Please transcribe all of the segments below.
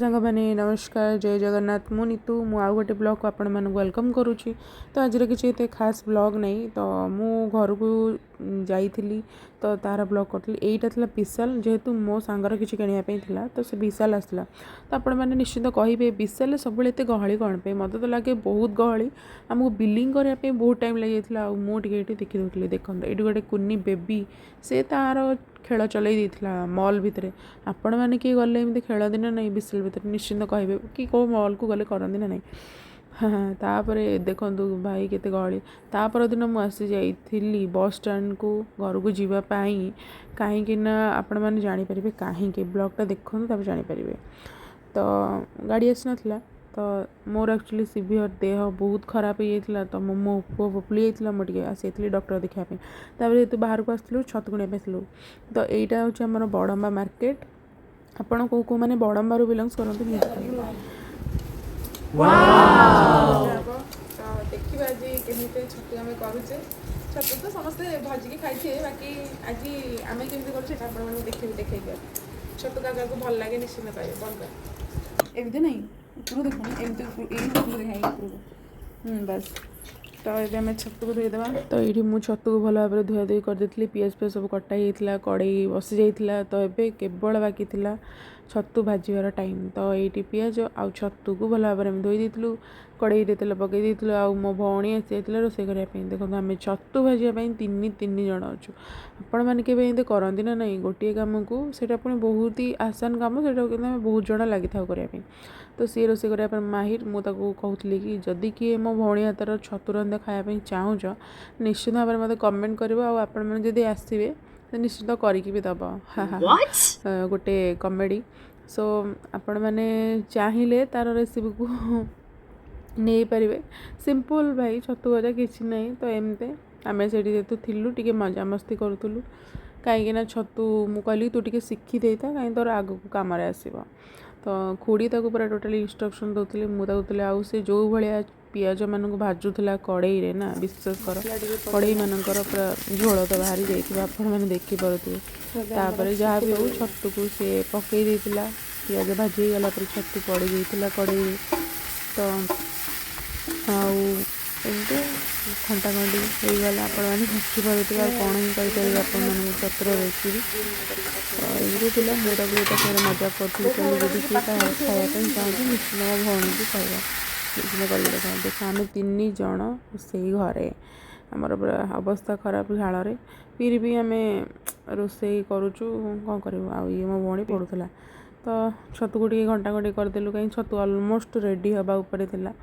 सांग मैंने नमस्कार जय जगन्नाथ मु नीतू मु आउ गोटे ब्लॉग को आपण मानक वेलकम करुँची। तो आज किसी एत खास ब्लॉग नहीं तो मु घर को जाइली तो तार ब्लॉग करी यहीटा था विशाल जेहेतु मो सांगर किसी किनापी तो से विशाल आसला तो आपण मैंने निश्चित कहे विशाल सब एत गहली कौन पे मत तो लगे बहुत गहली आमको बिलिंग करने बहुत टाइम लग जाता मुझे देखी दूसरी देखो ये गोटे कुनी बेबी से तार खेल चलई देता मॉल भितर आपण मैंने किए गले एमती खेल दिन ना विशाल भितर निश्चिंत कहे कि कौ मॉल को गले करती ना नहीं। हाँ तापर देखु भाई केते गहली तापर दिन मुझे जाइली बस स्टैंड को घर को जीवाई कहीं आपण मैंने जानीपर कहीं ब्लॉगटा देखो तब जानीपर तो गाड़ी आसी नाला तो मोर एक्चुअली सीवियर देह बहुत खराब हो जाता तो मो पुआ पपुली जाता मुझे आसी डॉक्टर देखापी तापर तो बाहर को आसलु छत गुणा आसलु तो यहाँ हूँ आम बड़म्बा मार्केट आपड़ कौ मैंने बड़म्बा बिलंग्स करते देखा आज केमी छतु आम करुचे छतु तो समस्ते भाजिकी खाई बाकी आज आम केमी कर देखिए छतु क्या को भल लगे निश्चित कहे बंद कर एमती नहीं उपरू देखो एमती बस तो ये आम छतु को धोईदेवा तो ये मुझे छतु को भल भाव धुआ धुई करदे पियाज पियाज सब कटा जाता कड़े बसी जाता तो ये केवल बाकी था छतु भाजबार टाइम तो ये पियाज आउ छतु को भल भाव धोई देलु कड़े तेल पकई देलु आ मो भौणी आसी जाता रोसे करने देखो आम छतु भाजवाई तीन जन अच्छु आपण मैंने के करती ना नहीं गोटे कम को सीटा पुणी बहुत ही आसान कम से बहुत जन लगी था करने तो सी रोसे करने माहिर मुझे कहती कि जदि किए मो भौणी हाथर छतु रंधा खायापी चाहूच निश्चित भाव में मतलब कमेंट कर आपण मैंने जब आसवे तो निश्चित करी भी दब गोटे कमेडी सो आपण मैंने चाहिए तार रेसिपी को नहीं पारे सिंपल भाई छतु भजा किसी ना तो एमती आम से जेहतु थिलु टे मजा मस्ती करूँ कहीं छतु मु कहली तू टे शिखी देता कहीं तोर आग को कम आसो तो खुड़ी ताको पूरा टोटाली इंस्ट्रक्शन दूसरी मुझे आउ से जो भाया पियाज मानक भाजुला कड़े ना विशेष कर कड़े मानकर पूरा झोल तो बाहरी जाइए आपण मैंने देखिपे जहाँ भी हो छतु को सी पकई देता पियाज भाजी गला छतु पड़ जाता कड़े तो आमती खंटा खंडी होगला आपण मैंने देखिपे कौन ही कहीपर आपण छतुर रेसिपी तो ये मुझे फिर मजाक करी खायापी चाहूँ निश्चित मो भौणी को कहवा निश्चित कर देखा आम तीन जन से घरे आमर पूरा अवस्था खराब झाड़ फिर भी आम रोसे करुचु कौन करूँ आ ये मो भौणी पड़ूला तो छतु को घंटा घंटे करदेलु कहीं छतु अलमोस्ट रेडी हवा उपरे थिला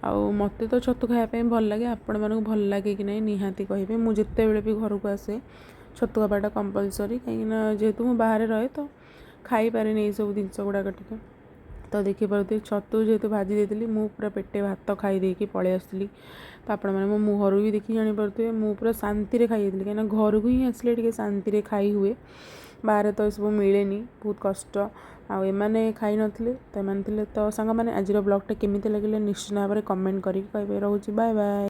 आउ मते तो छतु खायापी भल लगे आपण मानक भल लगे कि नहीं निहाती कहे मुझे जिते भी घर को आसे छतु खावाटा कंपलसरी कहीं जेहेतु मुझे बाहर रहे तो खाई पारे नहीं सब जिनस गुड़ाक टे तो देखिपे छतु जेहेतु भाजी देती मु पूरा पेटे भात खाई देकी पलि आसली तो आपण मैंने मो मुहर भी देखी जानीपे मु पूरा शांति खाई कहीं घर को ही आसले शांति खाई हुए बाहर तो सब मिले बहुत कष्ट आने खाई नथिले तो एमाने तो सांग मैंने आज ब्लॉगटा केमी लगे निश्चित भाव में कमेंट करें रोचे बाय बाय।